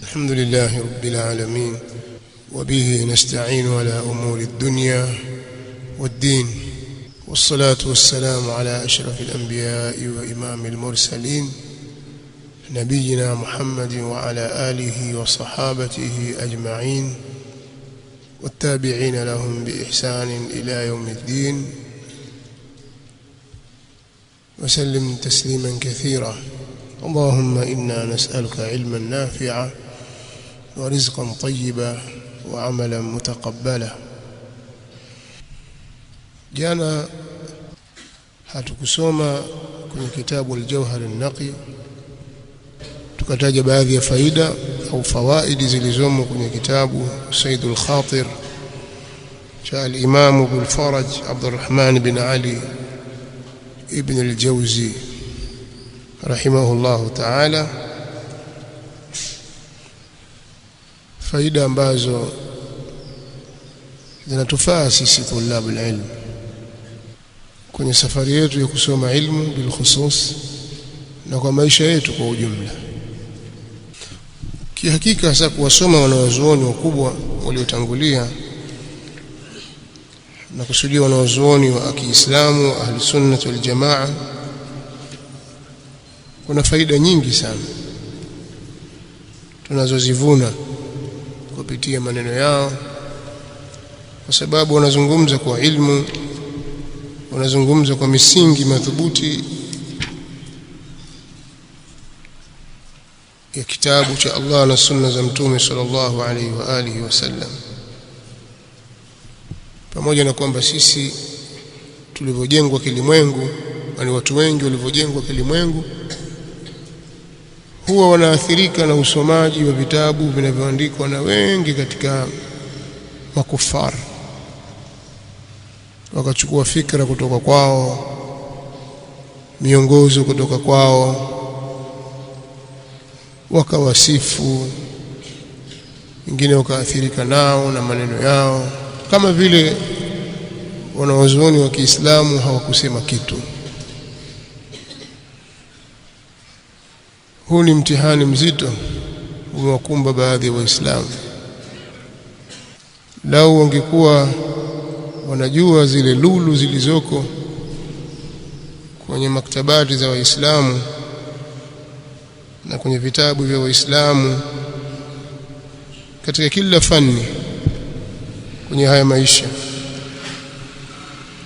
الحمد لله رب العالمين وبه نستعين على أمور الدنيا والدين والصلاة والسلام على أشرف الأنبياء وإمام المرسلين نبينا محمد وعلى آله وصحابته أجمعين والتابعين لهم بإحسان إلى يوم الدين وسلم تسليما كثيرا. اللهم إنا نسألك علما نافعا ورزقا طيبا وعملا متقبلا. Jana hatukusoma kwenye kitabu al-Jawhar an-Naqi, tukataja baadhi ya faida au fawaidi zilizomo kwenye kitabu Sayyid al-Khatir cha al-Imam Abu al-Faraj Abdurrahman bin Ali ibn al-Jawzi rahimahullah ta'ala, faida ambazo zinatufaa sisi tulabul ilm kwenye safari yetu ya kusoma ilmu bil khusus na kwa maisha yetu kwa ujumla. Kihakika hasa kuwasoma wanawazuoni wakubwa waliotangulia na kusudia wanawazuoni wa Kiislamu ahli sunnah wal jamaa, kuna faida nyingi sana tunazozivuna kupitia maneno yao, kwa sababu wanazungumza kwa ilmu, wanazungumza kwa misingi madhubuti ya kitabu cha Allah na sunna za Mtume sallallahu alaihi wa alihi wasallam. Pamoja na kwamba sisi tulivyojengwa kilimwengu, yani watu wengi walivyojengwa kilimwengu, huwa wanaathirika na usomaji wa vitabu vinavyoandikwa na wengi katika makufar, wakachukua fikra kutoka kwao, miongozo kutoka kwao, wakawasifu, wengine wakaathirika nao na maneno yao, kama vile wanawazuoni wa Kiislamu hawakusema kitu. Huu ni mtihani mzito umewakumba baadhi ya Waislamu. Lau wangekuwa wanajua zile lulu zilizoko kwenye maktabati za Waislamu na kwenye vitabu vya Waislamu katika kila fani kwenye haya maisha,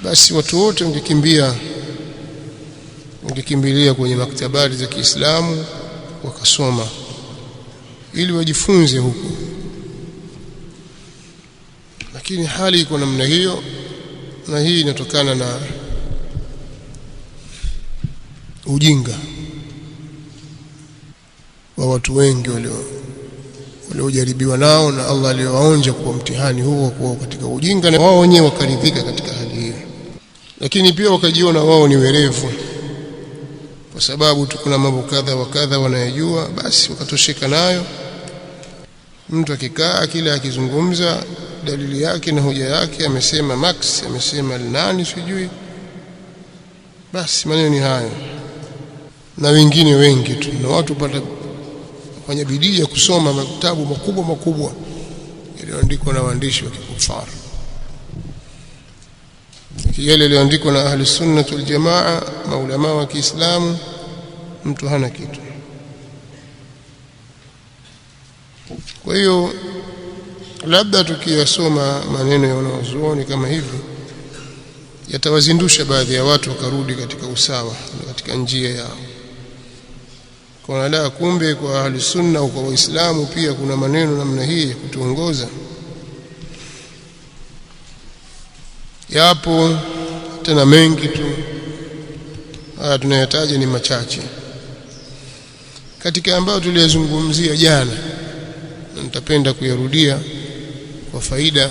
basi watu wote wangekimbilia kwenye maktabati za Kiislamu wakasoma ili wajifunze huko. Lakini hali iko namna hiyo, na hii inatokana na ujinga wa watu wengi waliojaribiwa nao na Allah aliyowaonja kwa mtihani huo kwa katika ujinga, na wao wenyewe wakaridhika katika hali hiyo. Lakini pia wakajiona wao ni werevu, kwa sababu kuna mambo kadha wa kadha wanayojua, basi wakatosheka nayo. Mtu akikaa kila akizungumza dalili yake na hoja yake, amesema Marx, amesema nani sijui, basi maneno ni hayo. Na wengine wengi tu, na watu kufanya bidii ya kusoma vitabu makubwa yaliyoandikwa na waandishi wa kikufar, yale yaliyoandikwa na ahli sunnah wal jamaa, maulama wa Kiislamu, mtu hana kitu. Kwa hiyo labda tukiyasoma maneno ya wanazuoni kama hivi, yatawazindusha baadhi ya watu wakarudi katika usawa na katika njia yao. Kwa nada kumbe kwa ahli sunna au kwa Waislamu pia kuna maneno namna hii ya kutuongoza. Yapo tena mengi tu, haya tunayataja ni machache katika ambayo tuliyazungumzia jana, na nitapenda kuyarudia kwa faida.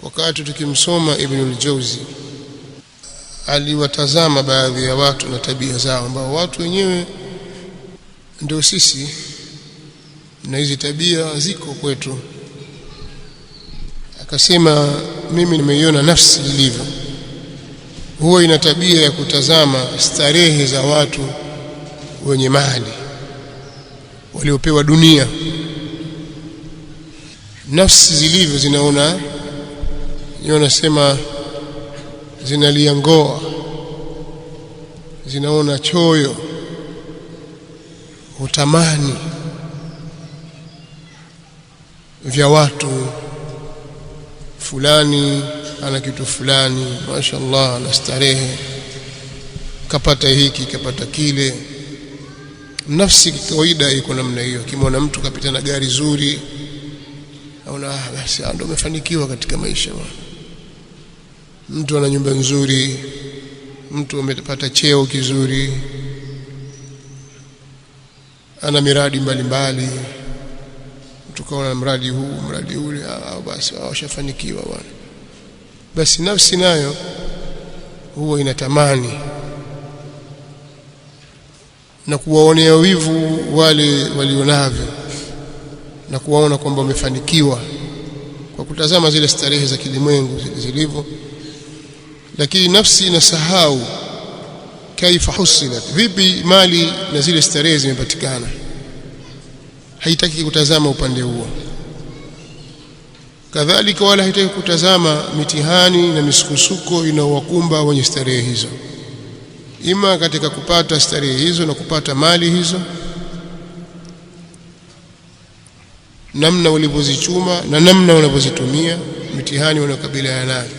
Wakati tukimsoma Ibn al-Jawzi, aliwatazama baadhi ya watu na tabia zao, ambao watu wenyewe ndio sisi, na hizi tabia ziko kwetu. Akasema, mimi nimeiona nafsi ilivyo, huwa ina tabia ya kutazama starehe za watu wenye mali, waliopewa dunia. Nafsi zilivyo zinaona, nasema zinaliangoa, zinaona choyo, utamani vya watu fulani, ana kitu fulani, mashaallah, anastarehe, kapata hiki kapata kile. Nafsi kawaida iko namna hiyo. Kimwona mtu kapita na gari zuri, au basi ndio amefanikiwa katika maisha. Mtu ana nyumba nzuri, mtu amepata cheo kizuri, ana miradi mbalimbali, mtu kaona mradi huu mradi ule, basi washafanikiwa bwana. Basi nafsi nayo huwa inatamani na kuwaonea wivu wale walionavyo na kuwaona kwamba wamefanikiwa kwa kutazama zile starehe za kilimwengu zilivyo. Lakini nafsi inasahau kaifa husilat, vipi mali na zile starehe zimepatikana. Haitaki kutazama upande huo. Kadhalika wala haitaki kutazama mitihani na misukosuko inaowakumba wenye starehe hizo, ima katika kupata starehe hizo na kupata mali hizo, namna walivyozichuma na namna wanavyozitumia, mitihani wanakabiliana nayo.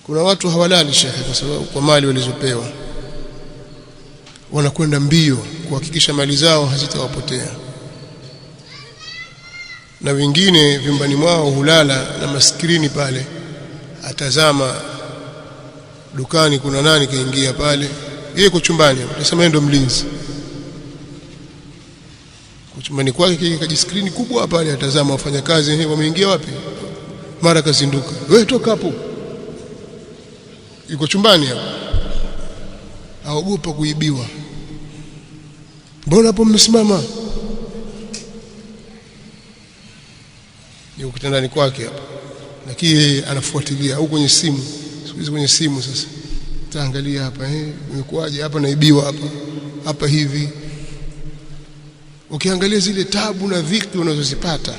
Kuna watu hawalali shekhe kwa sababu kwa mali walizopewa, wanakwenda mbio kuhakikisha mali zao hazitawapotea. Na wengine vyumbani mwao hulala na maskrini pale, atazama dukani kuna nani kaingia pale, yeye kwa chumbani, atasema ndio mlinzi. Kwa chumbani kwake kaji skrini kubwa pale, atazama wafanyakazi wameingia wapi, mara kazinduka, wewe toka hapo. Yuko chumbani hapo, aogopa kuibiwa. Mbona hapo mmesimama? Yuko kitandani kwake hapo, lakini anafuatilia au kwenye simu. Siku hizi kwenye simu sasa taangalia hapa, imekuaje hapa, naibiwa hapa hivi. Ukiangalia zile tabu na dhiki unazozipata,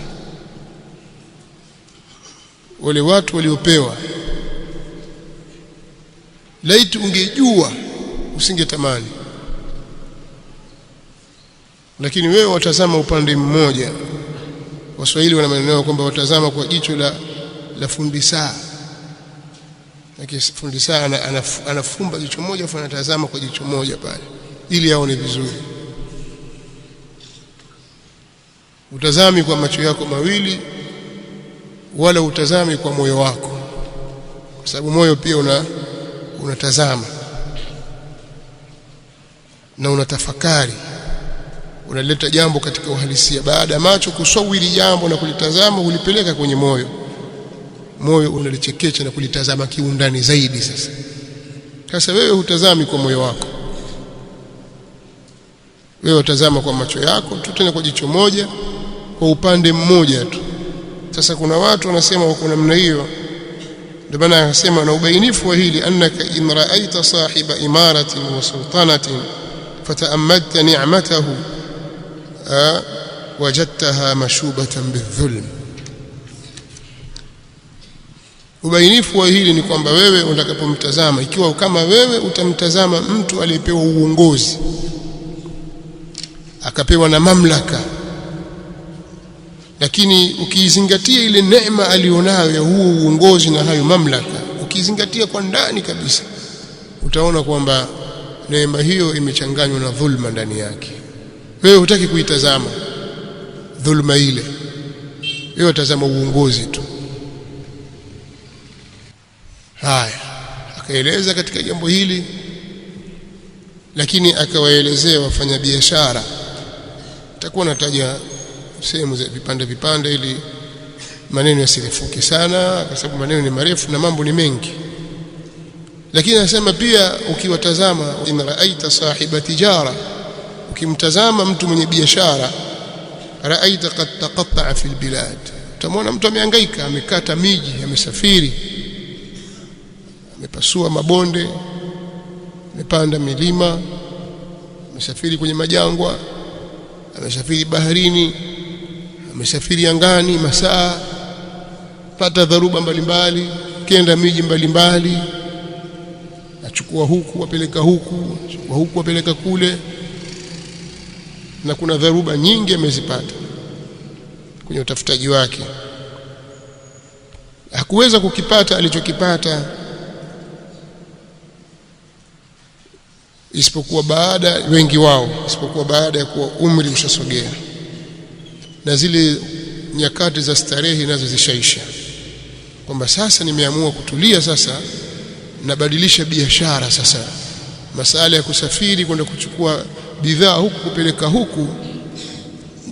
wale watu waliopewa, laiti ungejua usingetamani. Lakini wewe watazama upande mmoja. Waswahili wana maneno kwamba watazama kwa jicho la fundi saa. Lakini fundi saa anafumba jicho moja afu anatazama kwa jicho moja pale ili aone vizuri. Utazami kwa macho yako mawili wala utazami kwa moyo wako, kwa sababu moyo pia unatazama na unatafakari, unaleta jambo katika uhalisia. Baada ya macho kusawiri jambo na kulitazama, ulipeleka kwenye moyo, moyo unalichekecha na kulitazama kiundani zaidi. Sasa wewe hutazami kwa moyo wako, wewe utazama kwa macho yako tu, tena kwa jicho moja, kwa upande mmoja tu. Sasa kuna watu wanasema wako namna hiyo. Ndio maana anasema, na ubainifu wa hili, annaka in ra'aita sahiba imaratin wa sultanatin fata'ammadta ni'matahu wajadtaha mashubatan bidhulm. Ubainifu wa hili ni kwamba wewe utakapomtazama, ikiwa kama wewe utamtazama mtu aliyepewa uongozi, akapewa na mamlaka, lakini ukizingatia ile neema alionayo ya huo uongozi na hayo mamlaka, ukizingatia kwa ndani kabisa, utaona kwamba neema hiyo imechanganywa na dhulma ndani yake. Wewe hutaki kuitazama dhulma ile, wewe utazama uongozi tu. Haya, akaeleza katika jambo hili, lakini akawaelezea wafanya biashara. Nitakuwa nataja sehemu za vipande ili maneno yasirefuke sana, kwa sababu maneno ni marefu na mambo ni mengi. Lakini anasema pia, ukiwatazama, in ra'aita sahiba tijara, ukimtazama mtu mwenye biashara, ra'aita qad taqatta'a fil bilad, utamwona mtu amehangaika, amekata miji, amesafiri, amepasua mabonde, amepanda milima, amesafiri kwenye majangwa, amesafiri baharini, amesafiri angani masaa, pata dharuba mbalimbali, kenda miji mbalimbali, achukua huku apeleka huku, achukua huku apeleka kule, na kuna dharuba nyingi amezipata kwenye utafutaji wake. Hakuweza kukipata alichokipata isipokuwa baada ya kuwa umri ushasogea na zile nyakati za starehe nazo zishaisha, kwamba sasa nimeamua kutulia, sasa nabadilisha biashara, sasa masala ya kusafiri kwenda kuchukua bidhaa huku kupeleka huku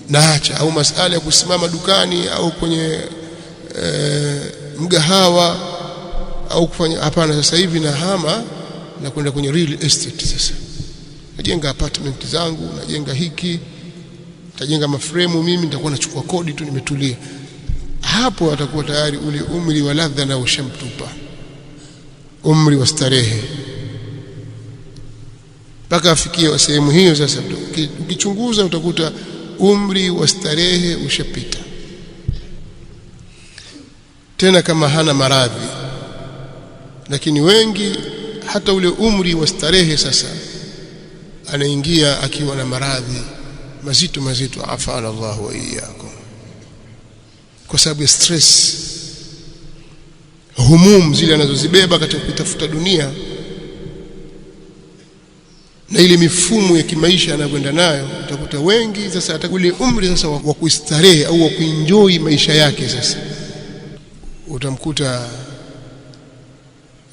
naacha, au masala ya kusimama dukani au kwenye mgahawa au kufanya, hapana, sasa hivi nahama na kwenda kwenye real estate. Sasa najenga apartment zangu, najenga hiki, nitajenga mafremu, mimi nitakuwa nachukua kodi tu, nimetulia. Hapo atakuwa tayari ule umri wa ladha na ushamtupa, umri wa starehe, mpaka afikie sehemu hiyo. Sasa ukichunguza utakuta umri wa starehe ushapita, tena kama hana maradhi. Lakini wengi hata ule umri wa starehe sasa anaingia akiwa na maradhi mazito, afana Allah wa iyyakum, kwa sababu ya stress, humum zile anazozibeba katika kutafuta dunia na ile mifumo ya kimaisha anakwenda nayo. Utakuta wengi sasa hata ule umri sasa wa kustarehe au wa kuenjoy maisha yake, sasa utamkuta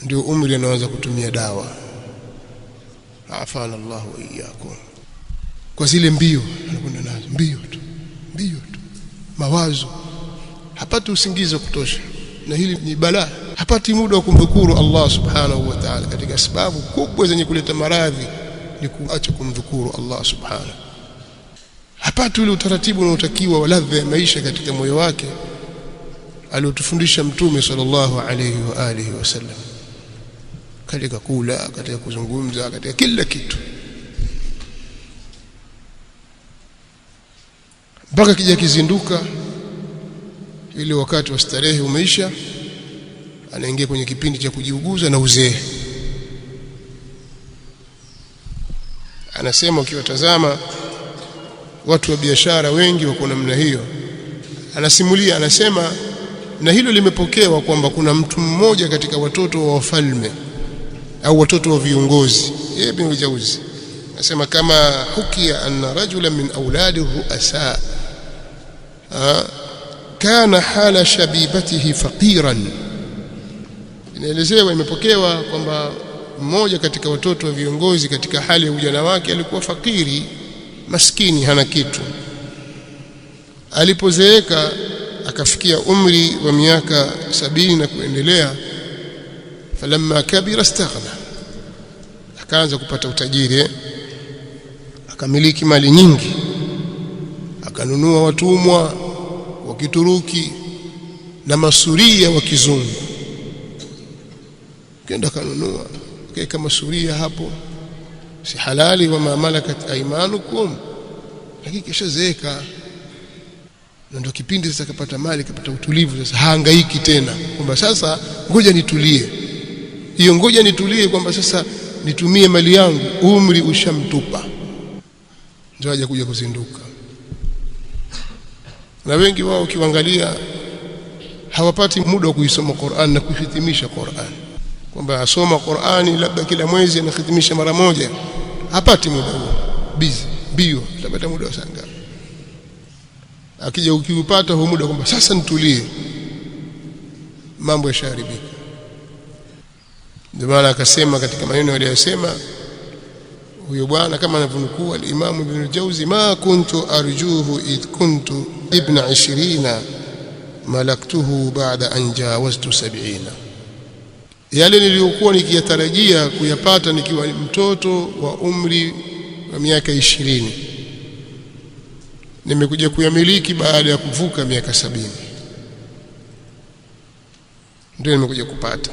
ndio umri anaanza kutumia dawa, afana Allah wa iyyakum, kwa zile mbio anakwenda nazo, mbio tu, mawazo, hapati usingizi wa kutosha. Na hili ni balaa, hapati muda wa kumdhukuru Allah subhanahu wa ta'ala. Katika sababu kubwa zenye kuleta maradhi ni kuacha kumdhukuru Allah subhanahu. Hapati ule utaratibu unaotakiwa wa ladha ya maisha katika moyo wake aliotufundisha Mtume sallallahu alayhi wa alihi wasallam, katika kula, katika kuzungumza, katika kila kitu, mpaka kija kizinduka ile wakati wa starehe umeisha, anaingia kwenye kipindi cha kujiuguza na uzee. Anasema ukiwatazama watu wa biashara wengi wako namna hiyo. Anasimulia, anasema, na hilo limepokewa kwamba kuna mtu mmoja katika watoto wa wafalme au watoto wa viongozi, Ibn al-Jawzi anasema, kama hukia anna rajulan min auladi ruasa kana hala shabibatihi faqiran. Inaelezewa, imepokewa kwamba mmoja katika watoto wa viongozi katika hali ya ujana wake alikuwa fakiri, maskini, hana kitu. Alipozeeka akafikia umri wa miaka 70 na kuendelea, falamma kabira istaghna, akaanza kupata utajiri, akamiliki mali nyingi, akanunua watumwa wa Kituruki na masuria wa kizungu. Kenda kanunua kaika masuria hapo, si halali, wa ma malakat aymanukum, lakini kisha zeeka, na ndio kipindi sasa kapata mali, kapata utulivu. Sasa haangaiki tena kwamba sasa ngoja nitulie, hiyo ngoja nitulie kwamba sasa nitumie mali yangu, umri ushamtupa, ndio haja kuja kuzinduka. Na wengi wao ukiangalia hawapati muda wa kuisoma Qur'an na kuhitimisha Qur'an, kwamba asoma Qur'ani labda kila mwezi anahitimisha mara moja, hapati muda huo, busy bio, utapata muda wa sanga. Akija ukiupata huo muda kwamba sasa nitulie, mambo yasharibika. Ndio maana akasema katika maneno aliyosema huyo bwana, kama anavyonukuu al-Imam Ibn al-Jawzi, ma kuntu arjuhu id kuntu ibn 20 malaktuhu ba'da an jawaztu 70. Yale niliyokuwa nikiyatarajia kuyapata nikiwa mtoto wa umri wa miaka 20 nimekuja kuyamiliki baada ya kuvuka miaka 70, ndio nimekuja kupata.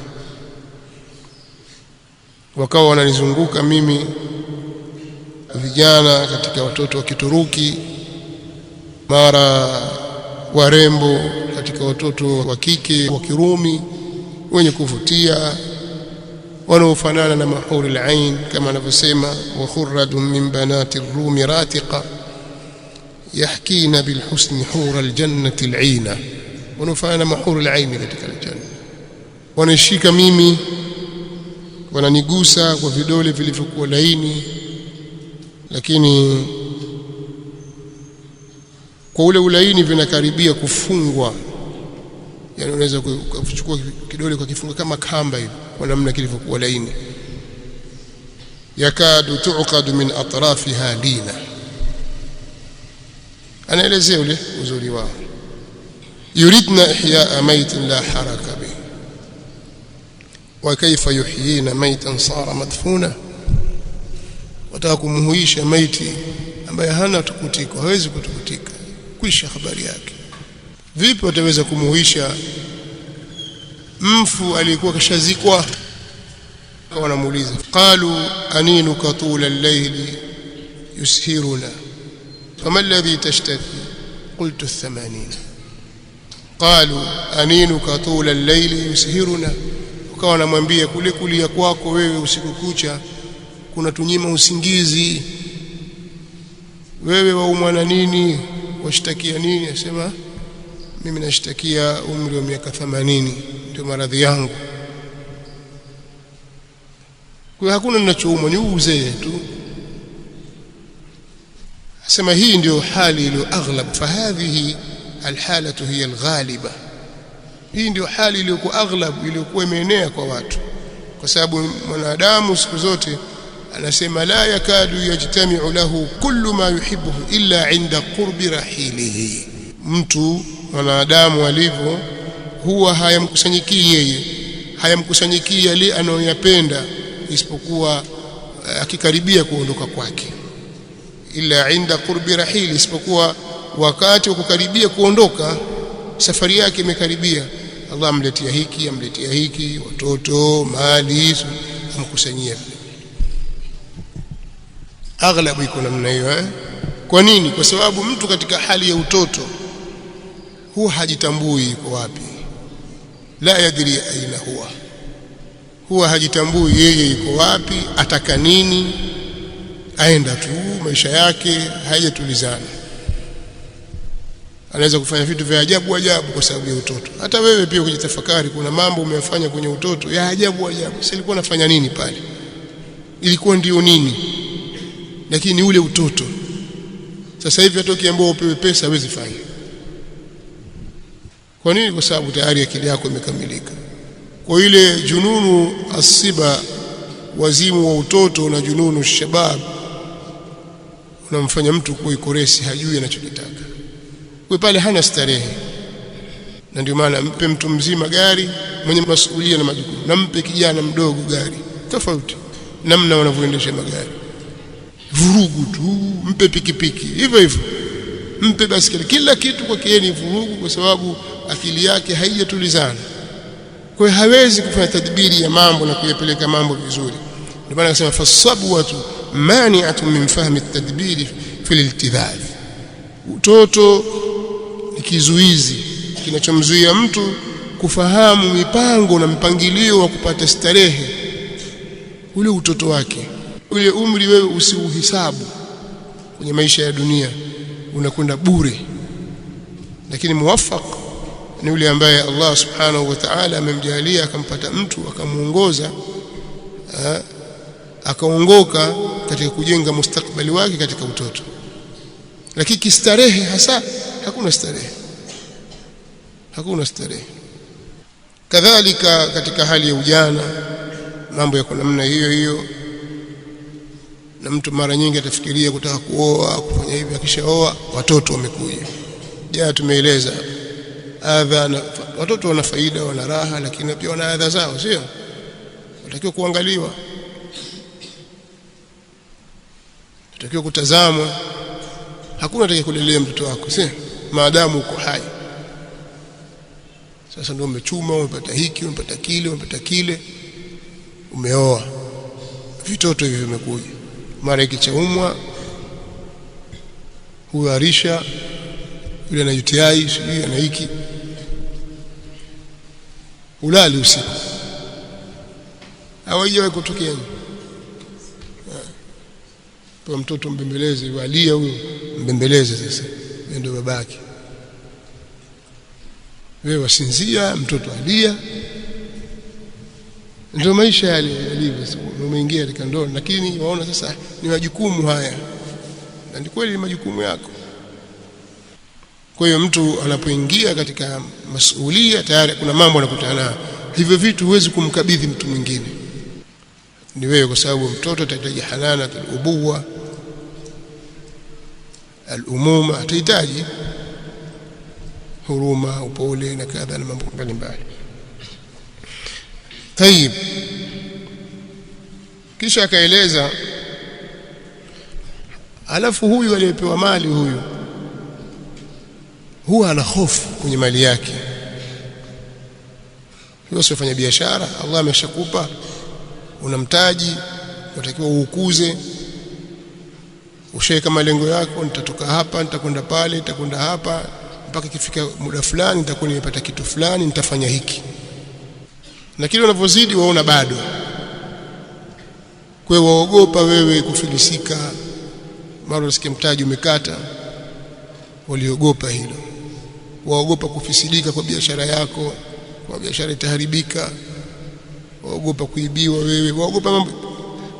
Wakawa wananizunguka mimi vijana katika watoto wa Kituruki, mara warembo katika watoto wa kike wa Kirumi wenye kuvutia wanaofanana na mahuri al-ain, kama anavyosema wa khurradun min banati ar-rumi ratiqa yahkina bil husni hura al-jannati al-aina, wanaofanana na mahuri al-ain katika al-janna. Wanashika mimi, wananigusa kwa vidole vilivyokuwa laini, lakini kwa ule ulaini vinakaribia kufungwa. Yani unaweza kuchukua kidole kwa kifunga kama kamba hivi, kwa namna kilivyokuwa laini. Yakadu tuqadu min atrafiha lina, anaelezea ule uzuri wao. Yuridna ihya maytin la haraka bihi wa kayfa yuhyina maytan sara madfuna, wataka kumhuisha maiti ambaye hana tukutiko, hawezi kutukutika, kwisha habari yake. Vipi wataweza kumuhuisha mfu aliyekuwa kashazikwa? Wanamuuliza, qalu aninuka tula al-layli yushiruna fama alladhi tashtaki qultu 80. qalu aninuka tula al-layli yushiruna, ukawa wanamwambia kule kulia kwako wewe usiku kucha kuna tunyima usingizi, wewe waumwa na nini, washtakia nini? Asema mimi nashtakia umri wa miaka 80, ndio maradhi yangu. Kwa hakuna ninachoumwa, ni uzee tu. Asema hii ndio hali iliyo aghlab, fahadhihi alhalatu hiya alghaliba, hii ndio hali iliyokuwa aghlab, iliyokuwa imeenea kwa watu, kwa sababu mwanadamu siku zote anasema la yakadu yajtami'u lahu kullu ma yuhibbuhu illa 'inda qurbi rahilihi. Mtu mwanadamu alivyo huwa hayamkusanyikii yeye, hayamkusanyikii yale anayoyapenda isipokuwa akikaribia kuondoka kwake. Illa 'inda qurbi rahili, isipokuwa wakati wa kukaribia kuondoka, safari yake imekaribia, Allah amletea hiki, amletea hiki, watoto, mali, amkusanyia. Aghlabu iko namna hiyo. Kwa nini? Kwa sababu mtu katika hali ya utoto huwa hajitambui yuko wapi, la yadri aina huwa hajitambui yeye yuko wapi, ataka nini, aenda tu maisha yake hayajatulizana. Anaweza kufanya vitu vya ajabu kwa sababu ya utoto. Hata wewe pia ukijitafakari, kuna mambo umeyafanya kwenye utoto ya ajabu. Sasa ilikuwa nafanya nini pale? Ilikuwa ndio nini? Lakini ule utoto. Sasa hivi hata ukiambiwa upewe pesa hawezi fanya. Kwa nini? Kwa sababu tayari akili yako imekamilika. Kwa ile jununu asiba, wazimu wa utoto, na jununu shabab unamfanya mtu kuikoresi, hajui anachokitaka. Kwa pale hana starehe. Na ndio maana mpe mtu mzima gari mwenye masuhulia na majukumu, na mpe kijana mdogo gari tofauti, namna wanavyoendesha magari, vurugu tu. Mpe pikipiki hivyo hivyo, mpe basikeli, kila kitu kwa kieni vurugu, kwa sababu akili yake haijatulizana. Kwa hiyo hawezi kufanya tadbiri ya mambo na kuyapeleka mambo vizuri. Ndio maana akasema fasabwatu mani'atun min fahmi at-tadbiri fil iltidhaz. Utoto ni kizuizi kinachomzuia mtu kufahamu mipango na mpangilio wa kupata starehe. Ule utoto wake, ule umri wewe usiuhisabu kwenye maisha ya dunia, unakwenda bure. Lakini muwaffaq ni yule ambaye Allah subhanahu wa ta'ala amemjalia, akampata mtu akamuongoza, akaongoka katika kujenga mustakbali wake katika utoto. Lakini kistarehe hasa hakuna starehe, hakuna starehe. Kadhalika katika hali ya ujana mambo yako namna hiyo hiyo, na mtu mara nyingi atafikiria kutaka kuoa, kufanya hivi. Akishaoa watoto wamekuja. Tumeeleza adha, na watoto wana faida, wana raha, lakini pia wana adha zao, sio? Watakiwa kuangaliwa, watakiwa kutazamwa. Hakuna atakayekulelea mtoto wako, sio? Maadamu uko hai. Sasa ndio umechuma, umepata hiki, umepata kile, umepata kile, umeoa, vitoto hivi vimekuja. Mara ikichaumwa kuharisha, yule ana UTI, sijui ana hiki, ulali usiku hawaijawahi kutokea. Kwa mtoto mbembeleze, walia huyo, mbembeleze sasa, ndio babake. Wewe wasinzia, mtoto alia. Ndio maisha yalivyo. Umeingia katika ndoa, lakini waona sasa ni majukumu haya, na ni kweli majukumu yako. Kwa hiyo mtu anapoingia katika masuhulia tayari kuna mambo anakutana nayo. Hivyo vitu huwezi kumkabidhi mtu mwingine, ni wewe, kwa sababu mtoto atahitaji hanana al-ubuwa, al-umuma, atahitaji huruma, upole na kadha na mambo mbalimbali. Tayib, kisha akaeleza, alafu huyu aliyepewa mali huwa ana hofu kwenye mali yake. Huyo usifanye biashara, Allah ameshakupa, unamtaji, unatakiwa uukuze, ushaweka malengo yako, nitatoka hapa, nitakwenda pale, nitakwenda hapa, mpaka ikifika muda fulani nitakuwa nimepata kitu fulani, nitafanya hiki. Na kile unavyozidi waona bado. Kwa hiyo waogopa wewe kufilisika, mara unasikia mtaji umekata, waliogopa hilo. Waogopa kufisidika kwa biashara yako, kwa biashara itaharibika, waogopa kuibiwa wewe, waogopa mambo.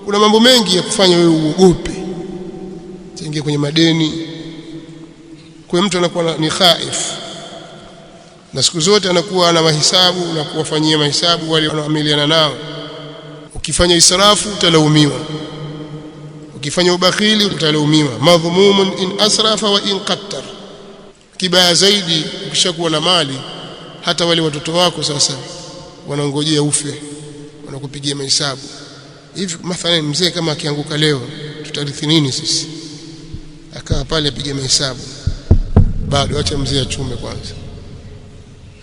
Kuna mambo mengi ya kufanya wewe uogope, usiingie kwenye madeni. Kwa mtu anakuwa ni khaif, na siku zote anakuwa ana mahesabu na kuwafanyia mahesabu wale wanaoamiliana nao. Ukifanya israfu utalaumiwa, ukifanya ubakhili utalaumiwa. Madhmumun in asrafa wa in qattar. Kibaya zaidi ukishakuwa na mali, hata wale watoto wako sasa wanangojea ufe, wanakupigia mahesabu. Hivi mathalan mzee kama akianguka leo, tutarithi nini sisi? Akaa pale apige mahesabu, bado acha mzee achume kwanza,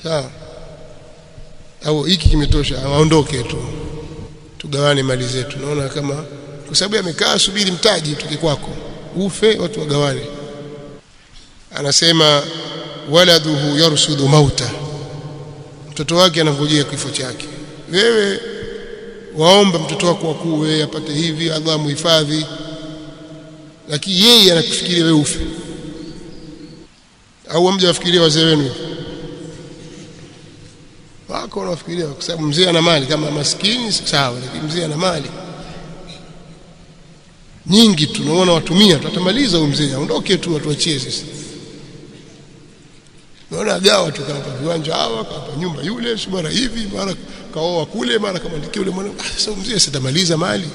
sawa? Au hiki kimetosha, aondoke tu, tugawane mali zetu. Naona kama kwa sababu amekaa subiri mtaji tuke kwako ufe, watu wagawane. Anasema waladuhu yarsudu mauta, mtoto wake anangojea kifo chake. Wewe waomba mtoto wako akuwe apate hivi, Allah muhifadhi, lakini yeye anakufikiria wewe ufe. Au mje afikirie wazee wenu wako, wanafikiria kwa sababu mzee ana mali. Kama maskini sawa, lakini mzee ana mali nyingi, tunaona watumia, tutamaliza huyo mzee, aondoke tu, atuachie sisi. Naona gawa tu, kapa viwanja hawa, kapa nyumba yule, si mara hivi, mara kaoa kule, mara kamandikia yule mwana. Sasa mzee sitamaliza mali,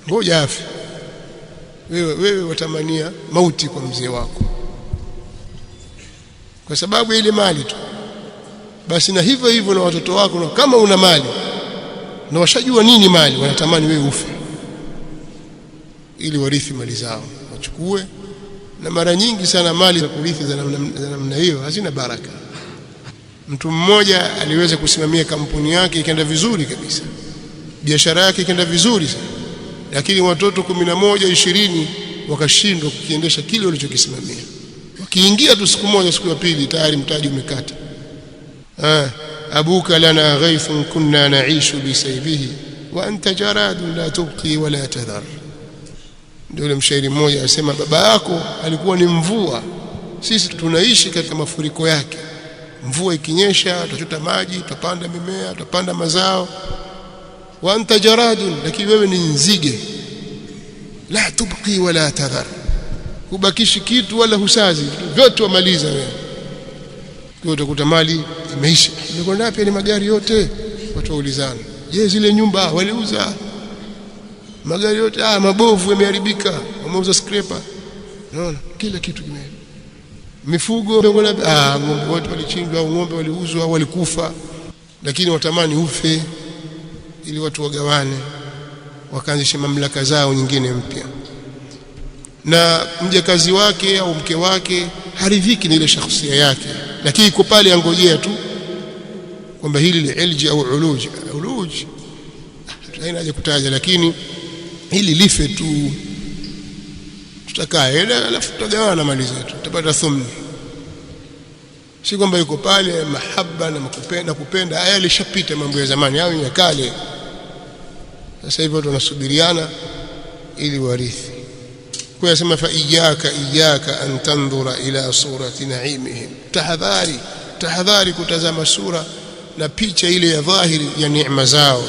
ngoja afi. Wewe watamania mauti kwa mzee wako kwa sababu ile mali tu. Basi na hivyo hivyo na watoto wako, na kama una mali na washajua nini mali, wanatamani wewe ufe ili warithi mali zao, wachukue. Na mara nyingi sana mali za kurithi za namna hiyo hazina baraka. Mtu mmoja aliweza kusimamia kampuni yake ikaenda vizuri kabisa, biashara yake ikaenda vizuri sana, lakini watoto 11 20 wakashindwa kukiendesha kile walichokisimamia. Wakiingia tu siku moja, siku ya pili tayari mtaji umekata. Abuka lana ghaifun kunna naishu bisaybihi wa anta jaradun la tubqi wala tadhar. Ndio yule mshairi mmoja asema, baba yako alikuwa ni mvua, sisi tunaishi katika mafuriko yake. Mvua ikinyesha tutachota maji, tutapanda mimea, tutapanda mazao. Wa anta jaradun, lakini wewe ni nzige, la tubqi wala tadhar, hubakishi kitu wala husazi, vyote wamaliza wewe. Kwa utakuta mali imeisha. Nimekwenda wapi ile magari yote? Watu waulizana, je, zile nyumba waliuza? Magari yote mabovu yameharibika, wameuza scraper. Unaona kila kitu kimeharibika. Mifugo ng'ombe wote walichinjwa, au ng'ombe waliuzwa au walikufa, lakini watamani ufe ili watu wagawane, wakaanzisha mamlaka zao nyingine mpya. Na mjakazi wake au mke wake haridhiki na ile shakhsia yake, lakini iko pale angojea tu kwamba hili ni ilji au uluj. Haina haja kutaja, lakini hili life tu, tutakaa alafu tutagawana mali zetu, tutapata thumni. Si kwamba yuko pale mahaba na kupenda haya alishapita, mambo ya zamani hao ya kale. Sasa hivi watu wanasubiriana ili warithi. Kwa yasema fa iyyaka an tandhura ila surati na'imihim, tahadhari kutazama sura na picha ile ya dhahiri ya neema zao,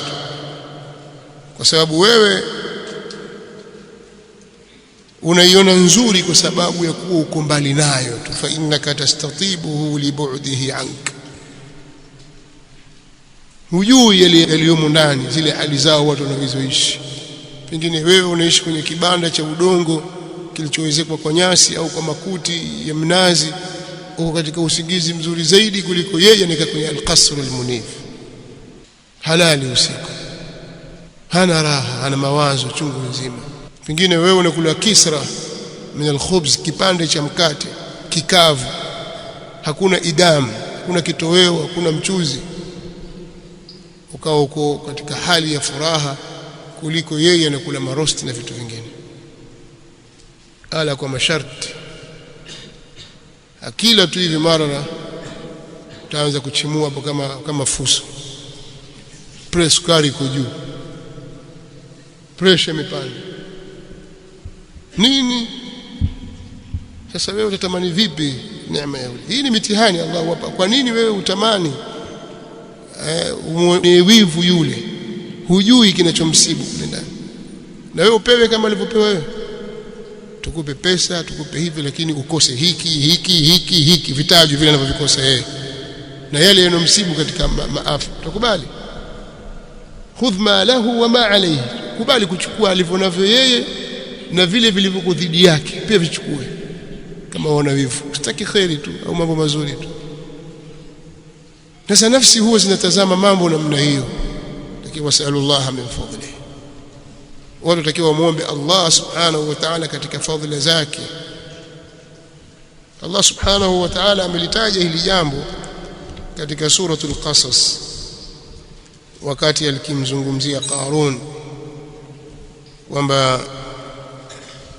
kwa sababu wewe unaiona nzuri kwa sababu ya kuwa uko mbali nayo tu. Fa innaka tastatibuhu li bu'dihi anka, hujui yaliyomo ndani, zile hali zao watu wanazoishi. Pengine wewe unaishi kwenye kibanda cha udongo kilichoezekwa kwa nyasi au kwa makuti ya mnazi, uko katika usingizi mzuri zaidi kuliko yeye anika kwenye al-qasr al-munif, halali usiku, hana raha, hana mawazo chungu nzima. Pengine wewe unakula kisra min al-khubz, kipande cha mkate kikavu, hakuna idamu, hakuna kitoweo, hakuna mchuzi, ukao uko katika hali ya furaha kuliko yeye anakula marosti na vitu vingine. Ala kwa masharti, akila tu hivi mara utaanza kuchimua hapo kama fuso, press sukari iko juu, pressure imepanda nini. Sasa wewe utatamani vipi neema ya hii? Ni mitihani Allah wapa. Kwa nini wewe utamani wivu yule, hujui kinachomsibu kule ndani, na wewe upewe kama alivyopewa wewe? Tukupe pesa, tukupe hivi, lakini ukose hiki vitajwa vile anavyovikosa yeye na yale yanomsibu katika maafa, utakubali? Khudh ma lahu wa ma alayhi, kubali kuchukua alivyonavyo yeye na vile vilivyo dhidi yake pia vichukue. Kama wana wivu, usitaki khairi tu au mambo mazuri tu. Sasa nafsi huwa zinatazama mambo namna hiyo, lakini wasallallahu min fadlihi, watu takiwa muombe Allah subhanahu wa ta'ala katika fadhila zake. Allah subhanahu wa ta'ala amelitaja hili jambo katika suratul Qasas wakati alikimzungumzia Qarun kwamba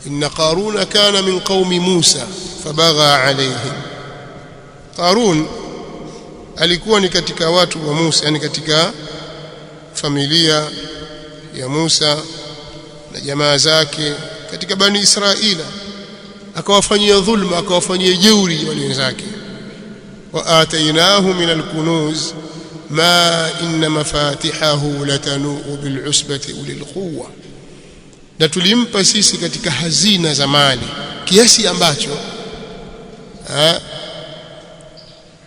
inna Qaruna kana min qaumi Musa fabagha alayhim. Qarun alikuwa ni katika watu wa Musa, yani katika familia ya Musa na jamaa zake katika bani Israila, akawafanyia dhulma, akawafanyia jeuri wale wenzake. Wa atainahu min alkunuz ma inna mafatihahu latanu bil usbati ulil quwwa, na tulimpa sisi katika hazina za mali kiasi ambacho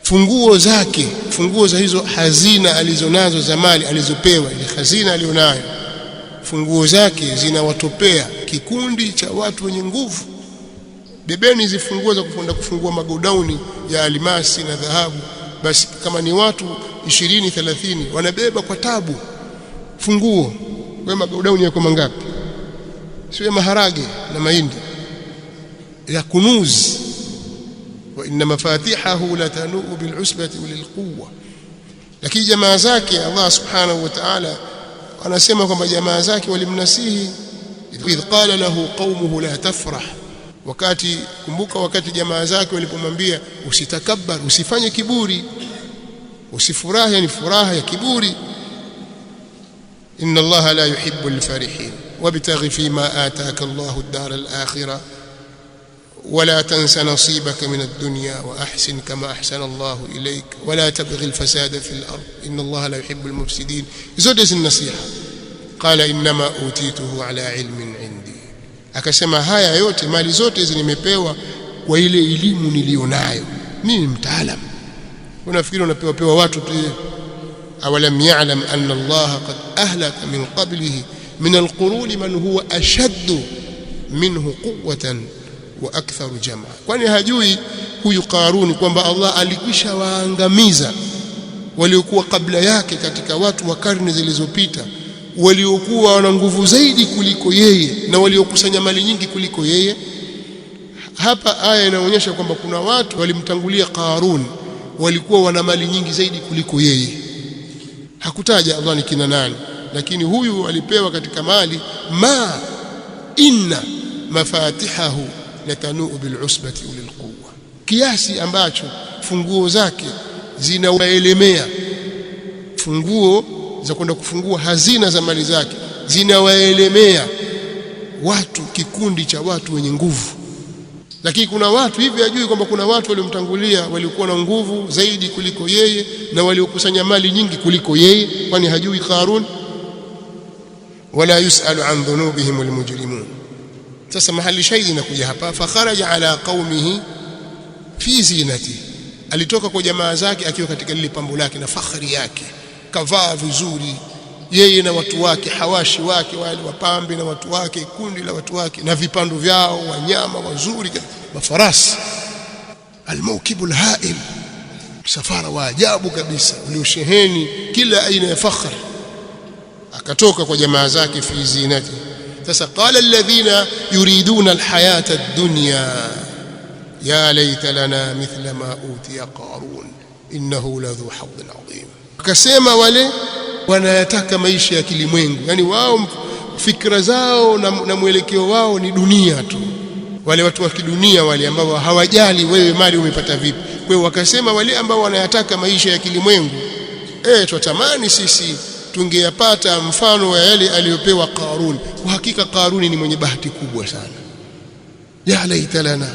funguo zake, funguo za hizo hazina alizonazo za mali alizopewa, ile hazina alionayo, funguo zake zinawatopea kikundi cha watu wenye nguvu. Bebeni zifunguo za kufungua magodauni ya almasi na dhahabu, basi kama ni watu 20-30 wanabeba kwa tabu funguo. Wewe magodauni yako mangapi? Sio maharage na mahindi ya kunuz. Wa inna mafatihahu latanu bil usbati ulil quwwa. Lakini jamaa zake Allah subhanahu wa ta'ala anasema kwamba jamaa zake walimnasihi, idh qala lahu qaumuhu la tafrah, wakati kumbuka wakati jamaa zake walipomwambia usitakabbar, usifanye kiburi, usifurahi, yani furaha ya kiburi. inna Allaha la yuhibbu al-farihin wabtaghi fima ataka Allahu ad-dar al-akhirah ولا تنس نصيبك من الدنيا وأحسن كما أحسن الله إليك ولا تبغي الفساد في الأرض إن الله لا يحب المفسدين. زودت النصيحة. قال إنما أوتيته على علم عندي, akasema haya yote mali zote hizi nimepewa kwa ile elimu nilionayo, mimi mtaalam. Unafikiri unapewa watu tu? awalam ya'lam anna Allah qad ahlaka min qablihi min alqurun man huwa ashaddu minhu quwwatan wa aktharu jamaa. Kwani hajui huyu Qaruni kwamba Allah alikwisha waangamiza waliokuwa kabla yake katika watu wa karne zilizopita, waliokuwa wana nguvu zaidi kuliko yeye na waliokusanya mali nyingi kuliko yeye? Hapa aya inaonyesha kwamba kuna watu walimtangulia Qarun walikuwa wana mali nyingi zaidi kuliko yeye. Hakutaja Allah ni kina nani, lakini huyu alipewa katika mali ma inna mafatihahu latanuu bil'usbati ulil quwwa, kiasi ambacho funguo zake zinawaelemea, funguo za kwenda kufungua hazina za mali zake zinawaelemea watu, kikundi cha watu wenye nguvu. Lakini kuna watu hivi ajui kwamba kuna watu waliomtangulia waliokuwa na nguvu zaidi kuliko yeye na waliokusanya mali nyingi kuliko yeye, kwani hajui Qarun? Wala yusalu an dhunubihim almujrimun. Sasa mahali shahidi inakuja hapa, fa kharaja ala qaumihi fi zinati, alitoka kwa jamaa zake akiwa katika lile pambo lake na fakhari yake, kavaa vizuri yeye na watu wake, hawashi wake wale wapambe na watu wake, kundi la watu wake na vipando vyao, wanyama wazuri, mafarasi, almawkibul ha'il, msafara wa ajabu kabisa uliosheheni kila aina ya fakhari. Akatoka kwa jamaa zake fi zinati. Sasa qala alladhina yuriduna alhayata ad-dunya ya layta lana mithla ma utiya Qarun innahu ladhu hadhin adhim. Akasema wale wanayataka maisha ya kilimwengu, yani wao fikra zao na mwelekeo wao ni dunia tu, wale watu wa kidunia wale ambao hawajali wewe mali umepata vipi. Kwa hiyo wakasema wale ambao wanayataka maisha ya kilimwengu, tutamani sisi tungeyapata mfano wa yale aliyopewa Qarun. Kwa hakika Qarun ni mwenye bahati kubwa sana, ya laita lana,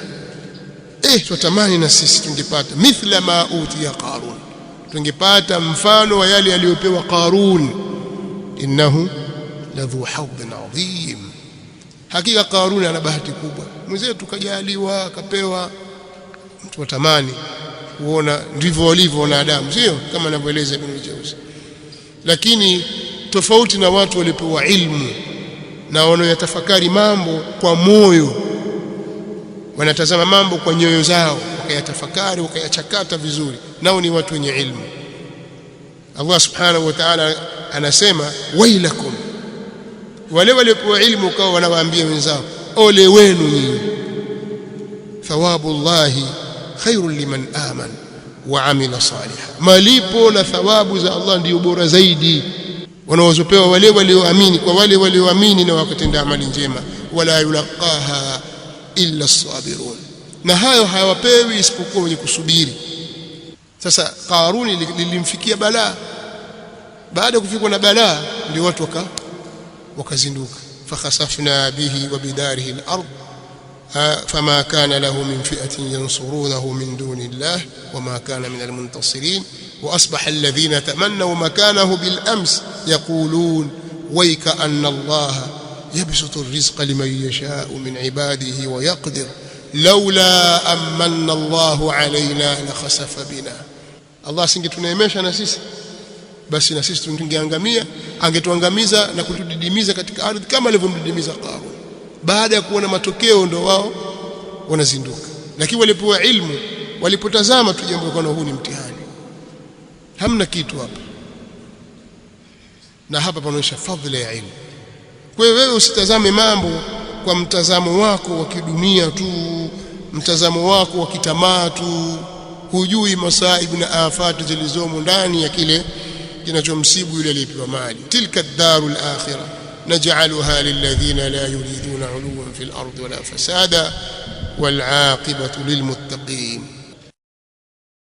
tutamani na sisi tungepata mithla ma utiya Qarun, tungepata mfano wa yale aliyopewa Qarun, innahu ladhu hadhin adhim. Hakika Qarun ana bahati kubwa, mwenzetu kajaliwa akapewa. Mtu watamani kuona ndivyo walivyo wanadamu, sio kama anavyoeleza Ibn Jawzi. Lakini tofauti na watu walipewa ilmu na wanaoyatafakari mambo kwa moyo, wanatazama mambo kwa nyoyo zao, wakayatafakari wakayachakata vizuri, nao ni watu wenye ilmu. Allah subhanahu wa ta'ala anasema wailakum, wale waliopewa ilmu kwa wanawaambia wenzao ole wenu nyinyi, thawabullahi khairul liman amana wa amila salihan, malipo na thawabu za Allah ndio bora zaidi wanaozopewa wale walioamini, kwa wale walioamini na wakatenda amali njema. Wala yulaqaha illa as-sabirun, na hayo hawapewi isipokuwa wenye kusubiri. Sasa Qaruni lilimfikia balaa, baada ya kufikwa na balaa ndio watu wakazinduka. Fakhasafna bihi wa bidarihi al-ard فما كان له من فئة ينصرونه من دون الله وما كان من المنتصرين وأصبح الذين تمنوا مكانه بالأمس يقولون ويك أن الله يبسط الرزق لمن يشاء من عباده ويقدر لولا أمن الله علينا لخسف بنا. Allah singetuneemesha na sisi basi na sisi tungeangamia, angetuangamiza na kutudidimiza katika ardhi kama alivyomdidimiza Qarun. Baada ya kuona matokeo ndio wao wanazinduka. Lakini walipoa ilmu, walipotazama tu jambo kwa huu ni mtihani, hamna kitu hapa, na hapa panaonyesha fadhila ya ilmu. Kwa hiyo wewe usitazame mambo kwa mtazamo wako wa kidunia tu, mtazamo wako wa kitamaa tu, hujui masaibu na afatu zilizomo ndani ya kile kinachomsibu yule aliyepewa mali. Tilka ad-darul akhirah naj'aluha lilladhina la yuriduna 'uluwan fil ardi wala fasada wal 'aqibatu lilmuttaqin.